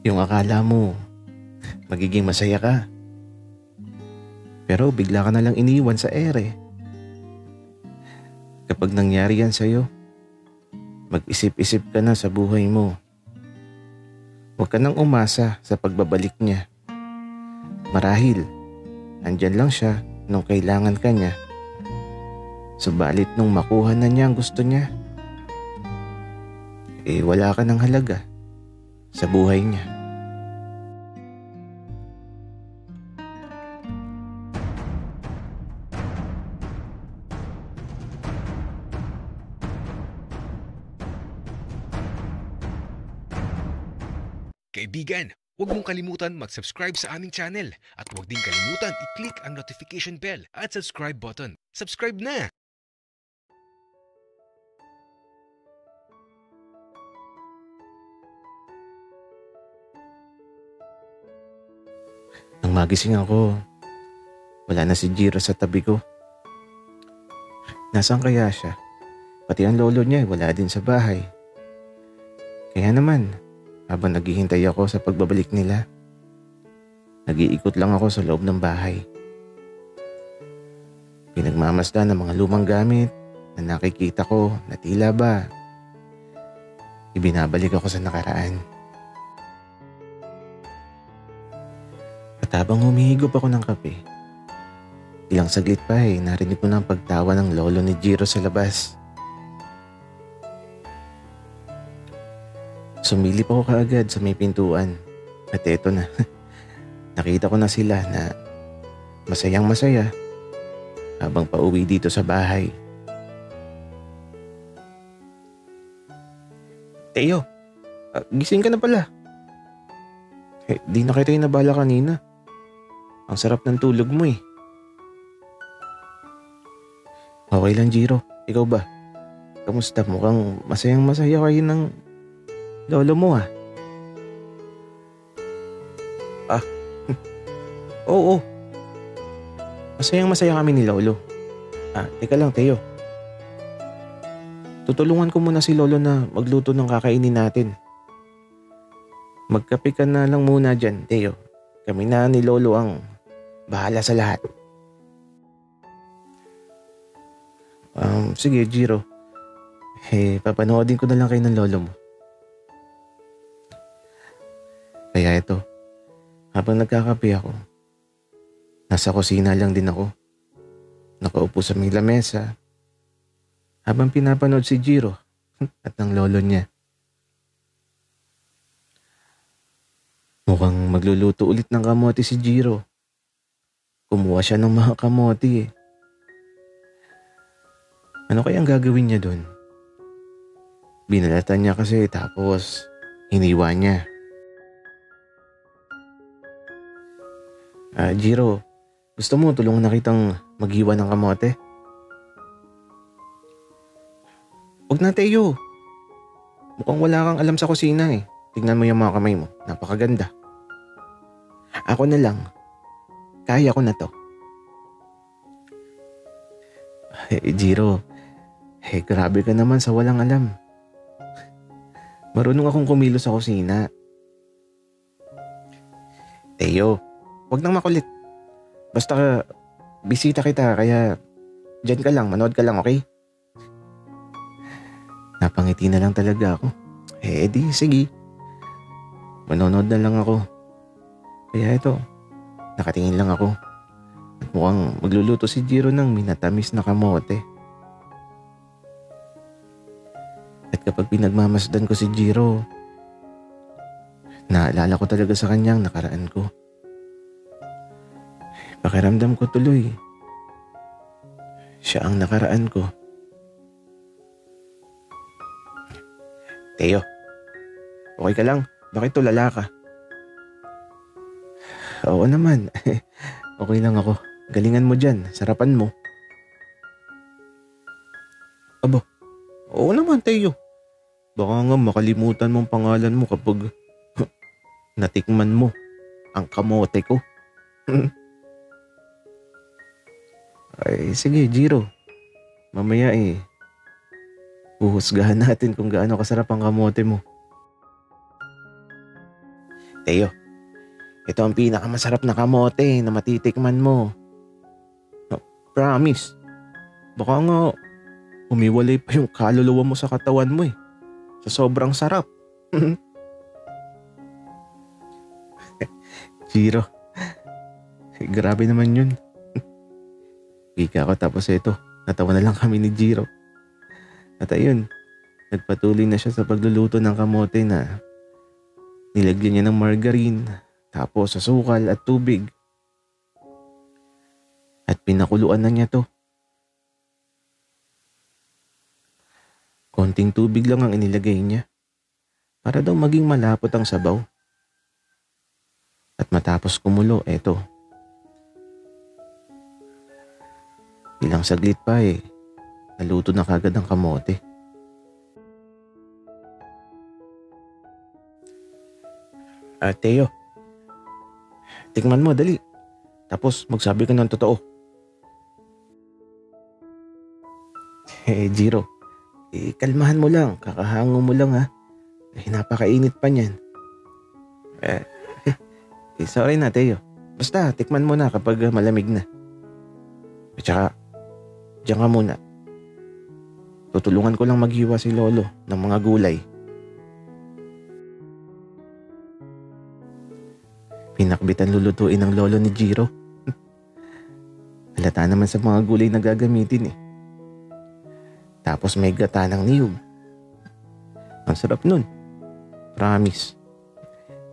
Yung akala mo, magiging masaya ka. Pero bigla ka na lang iniwan sa ere. Kapag nangyari yan sa'yo, mag-isip-isip ka na sa buhay mo. Huwag ka nang umasa sa pagbabalik niya. Marahil, andyan lang siya nung kailangan ka niya. Subalit nung makuha na niya ang gusto niya, wala ka ng halaga sa buhay niya. Kaibigan, huwag mong kalimutan mag-subscribe sa aming channel at huwag din kalimutan i-click ang notification bell at subscribe button. Subscribe na! Nang magising ako, wala na si Jiro sa tabi ko. Nasaan kaya siya? Pati ang lolo niya wala din sa bahay. Kaya naman, habang naghihintay ako sa pagbabalik nila, nag-iikot lang ako sa loob ng bahay. Pinagmamasdan ng mga lumang gamit na nakikita ko na tila ba ibinabalik ako sa nakaraan. At habang humihigop ako ng kape, ilang saglit pa narinig ko na ang pagtawa ng lolo ni Jiro sa labas. Sumilip ako kaagad sa may pintuan at eto na, nakita ko na sila na masayang masaya habang pauwi dito sa bahay. Teo, gising ka na pala. Di na kita inabala kanina. Ang sarap ng tulog mo . Okay lang, Jiro. Ikaw ba? Kamusta? Mukhang masayang masaya kayo ng lolo mo . Oo. Masayang masaya kami ni lolo. Teka lang, Teo. Tutulungan ko muna si lolo na magluto ng kakainin natin. Magkape ka na lang muna dyan, Teo. Kami na ni lolo ang bahala sa lahat. Sige, Jiro. Papanoodin ko na lang kayo ng lolo mo. Kaya ito, habang nagkakape ako, nasa kusina lang din ako. Nakaupo sa may lamesa habang pinapanood si Jiro at ang lolo niya. Mukhang magluluto ulit ng kamote si Jiro. Kumuha siya ng mga kamote . Ano kayang gagawin niya doon? Binalatan niya kasi tapos hiniwa niya. Jiro, gusto mo tulungan na kitang maghiwa ng kamote? Huwag na, Teo. Mukhang wala kang alam sa kusina . Tignan mo yung mga kamay mo. Napakaganda. Ako na lang. Kaya ko na to. Jiro, grabe ka naman sa walang alam. Marunong akong kumilos sa kusina. Teo, wag nang makulit. Basta bisita kita kaya dyan ka lang, manood ka lang, okay? Napangiti na lang talaga ako. Di sige. Manonood na lang ako. Kaya ito, nakatingin lang ako. At mukhang magluluto si Jiro ng minatamis na kamote. At kapag pinagmamasdan ko si Jiro, naalala ko talaga sa kanyang nakaraan ko. Pakiramdam ko tuloy, siya ang nakaraan ko. Teo, okay ka lang? Bakit tulala ka? Oo naman. Okay lang ako. Galingan mo dyan. Sarapan mo. Aba, oo naman, Teo. Baka nga makalimutan mong pangalan mo kapag natikman mo ang kamote ko. Ay, sige, Jiro. Mamaya huhusgahan natin kung gaano kasarap ang kamote mo. Teo, ito ang pinakamasarap na kamote na matitikman mo. Promise. Baka nga umiwalay pa yung kaluluwa mo sa katawan mo eh. Sa sobrang sarap. Jiro, grabe naman yun. Ika ko tapos ito, natawa na lang kami ni Jiro. At ayun, nagpatuloy na siya sa pagluluto ng kamote na nilagyan niya ng margarine, tapos asukal at tubig. At pinakuluan na niya to. Konting tubig lang ang inilagay niya para daw maging malapot ang sabaw. At matapos kumulo, eto. Ilang saglit pa naluto na kagad ang kamote. Teo, tikman mo, dali. Tapos magsabi ka ng totoo. Jiro, kalmahan mo lang, kakahango mo lang ha. Napakainit pa niyan. Sorry na, Teo. Basta, tikman mo na kapag malamig na. At saka, diyan ka muna. Tutulungan ko lang maghiwa si Lolo ng mga gulay. Pinakbitan lulutuin ng Lolo ni Jiro. Halata naman sa mga gulay na gagamitin eh. Tapos may gata ng niyog. Ang sarap nun. Promise.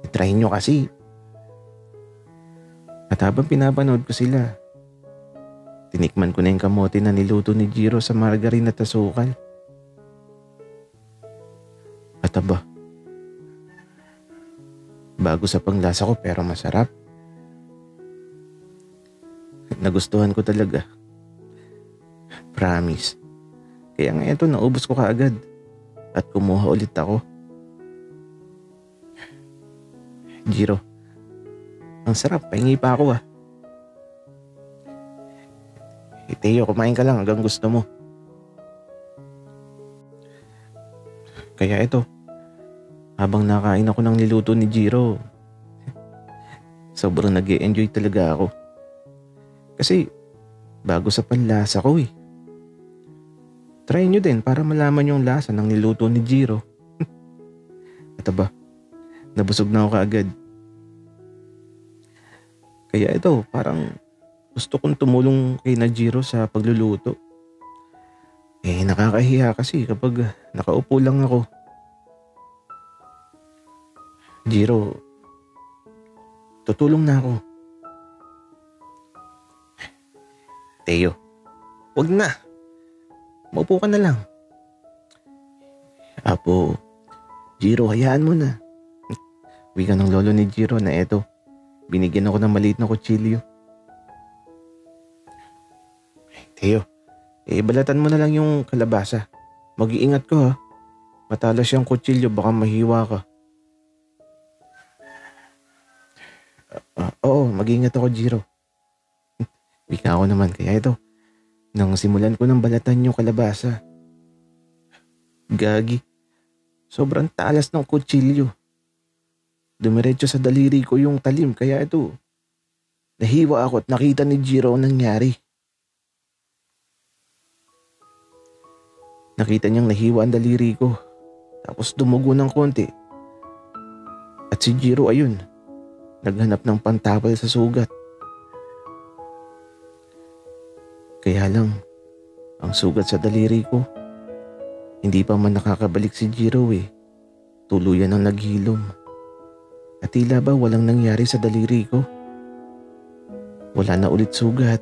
I-try nyo kasi. At habang pinapanood ko sila, tinikman ko na yung kamote na niluto ni Jiro sa margarine at asukal. At aba, bago sa panglasa ko pero masarap. Nagustuhan ko talaga. Promise. Kaya nga ito, naubos ko kaagad at kumuha ulit ako. Jiro, ang sarap, pahingi pa ako Teo, kumain ka lang hanggang gusto mo. Kaya ito, habang nakain ako ng niluto ni Jiro, sobrang nag-e-enjoy talaga ako. Kasi bago sa panlasa ko Try nyo din para malaman yung lasa ng niluto ni Jiro. At aba, nabusog na ako kaagad. Kaya ito, parang gusto kong tumulong kay na Jiro sa pagluluto. Nakakahiya kasi kapag nakaupo lang ako. Jiro, tutulong na ako. Teo, wag na. Maupo ka na lang. Apo, Jiro, hayaan mo na. Wika ng lolo ni Jiro na eto, binigyan ako ng maliit na kutsilyo. Teo, balatan mo na lang yung kalabasa. Mag-iingat ka ha. Matalas yung kutsilyo, baka mahiwa ka. Oo, mag-iingat ako, Jiro. Wika ako naman, kaya ito. Nang simulan ko ng balatan yung kalabasa. Gagi, sobrang talas ng kutsilyo. Dumiretso sa daliri ko yung talim, kaya ito. Nahiwa ako at nakita ni Jiro ang nangyari. Nakita niyang nahiwa ang daliri ko. Tapos dumugo ng konti. At si Jiro ayun, naghanap ng pantapal sa sugat. Kaya lang, ang sugat sa daliri ko, hindi pa man nakakabalik si Jiro Tuluyan ang naghilom. At tila ba walang nangyari sa daliri ko? Wala na ulit sugat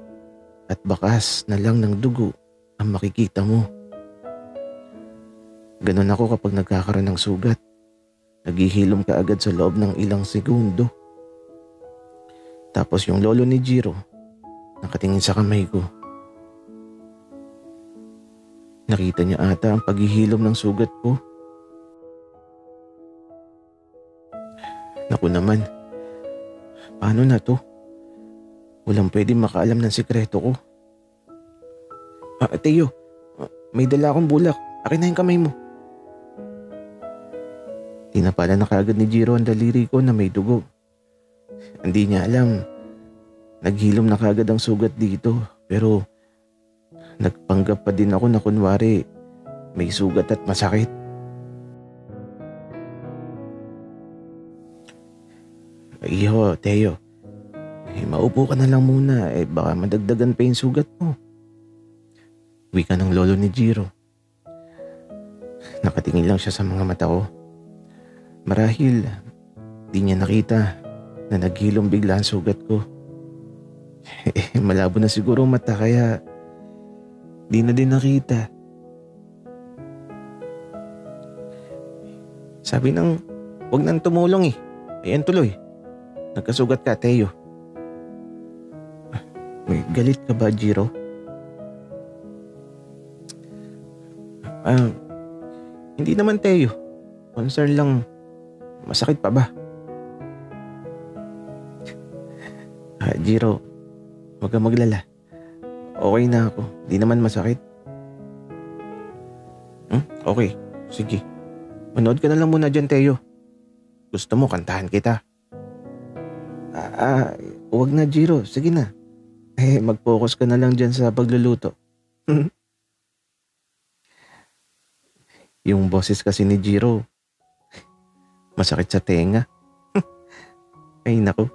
at bakas na lang ng dugo ang makikita mo. Ganon ako kapag nagkakaroon ng sugat. Naghihilom ka agad sa loob ng ilang segundo. Tapos yung lolo ni Jiro, nakatingin sa kamay ko. Nakita niya ata ang paghihilom ng sugat ko. Naku naman, paano na to? Walang pwedeng makaalam ng sikreto ko. Teo, may dala akong bulak. Akin na yung kamay mo. Tinapala na kaagad ni Jiro ang daliri ko na may dugo. Hindi niya alam. Naghilom na kaagad ang sugat dito, pero nagpanggap pa din ako na kunwari may sugat at masakit. Iho, Teo. Maupo ka na lang muna, baka madagdagan pa yung sugat mo. Wika ng lolo ni Jiro. Nakatingin lang siya sa mga mata ko. Marahil, di niya nakita na naghilom bigla ang sugat ko. Malabo na siguro ang mata kaya di na din nakita. Sabi nang wag nang tumulong Ayan tuloy. Nagkasugat ka, Teo. May galit ka ba, Jiro? Hindi naman, Teo. Concern lang. Masakit pa ba? Jiro, huwag kang maglala. Okay na ako. Di naman masakit. Okay. Sige. Manood ka na lang muna dyan, Teo. Gusto mo, kantahan kita. Huwag na, Jiro. Sige na. Mag-focus ka na lang dyan sa pagluluto. Yung boses kasi ni Jiro, masakit sa tenga. Ay, naku.